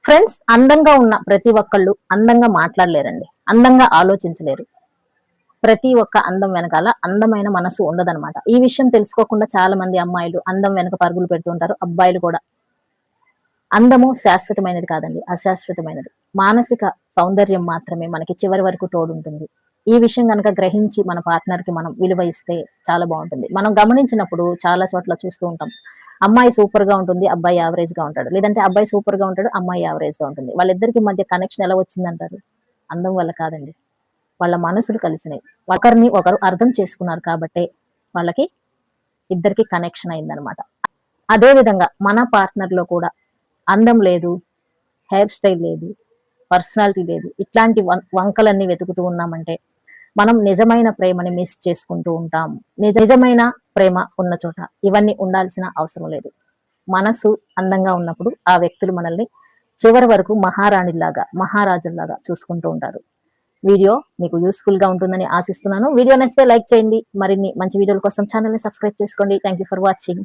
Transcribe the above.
Friends, అందంగా ఉన్న ప్రతి ఒక్కళ్ళు అందంగా మాట్లాడలేరండి, అందంగా ఆలోచించలేరు. ప్రతి ఒక్క అందం వెనకాల అందమైన మనసు ఉండదన్నమాట. ఈ విషయం తెలుసుకోకుండా చాలా మంది అమ్మాయిలు అందం వెనక పరుగులు పెడుతుంటారు, అబ్బాయిలు కూడా. అందము శాశ్వతమైనది కాదండి, అశాశ్వతమైనది. మానసిక సౌందర్యం మాత్రమే మనకి చివరి వరకు తోడుంటుంది. ఈ విషయం కనుక గ్రహించి మన పార్ట్నర్ కి మనం విలువ ఇస్తే చాలా బాగుంటుంది. మనం గమనించినప్పుడు చాలా చోట్ల చూస్తూ ఉంటాం, అమ్మాయి సూపర్ గా ఉంటుంది, అబ్బాయి యావరేజ్ గా ఉంటాడు, లేదంటే అబ్బాయి సూపర్ గా ఉంటాడు, అమ్మాయి యావరేజ్ గా ఉంటుంది. వాళ్ళిద్దరికి మధ్య కనెక్షన్ ఎలా వచ్చిందంటారు? అందం వల్ల కాదండి, వాళ్ళ మనసులు కలిసినాయి, ఒకరిని ఒకరు అర్థం చేసుకున్నారు కాబట్టే వాళ్ళకి ఇద్దరికి కనెక్షన్ అయిందనమాట. అదే విధంగా మన పార్ట్నర్ లో కూడా అందం లేదు, హెయిర్ స్టైల్ లేదు, పర్సనాలిటీ లేదు, ఇట్లాంటి వంకలన్నీ వెతుకుతూ ఉన్నామంటే మనం నిజమైన ప్రేమని మిస్ చేసుకుంటూ ఉంటాం. నిజమైన ప్రేమ ఉన్న చోట ఇవన్నీ ఉండాల్సిన అవసరం లేదు. మనసు అందంగా ఉన్నప్పుడు ఆ వ్యక్తులు మనల్ని చివరి వరకు మహారాణిలాగా, మహారాజుల్లాగా చూసుకుంటూ ఉంటారు. వీడియో మీకు యూస్ఫుల్ గా ఉంటుందని ఆశిస్తున్నాను. వీడియో నచ్చితే లైక్ చేయండి. మరిన్ని మంచి వీడియోల కోసం ఛానల్ ని సబ్స్క్రైబ్ చేసుకోండి. Thank you for watching.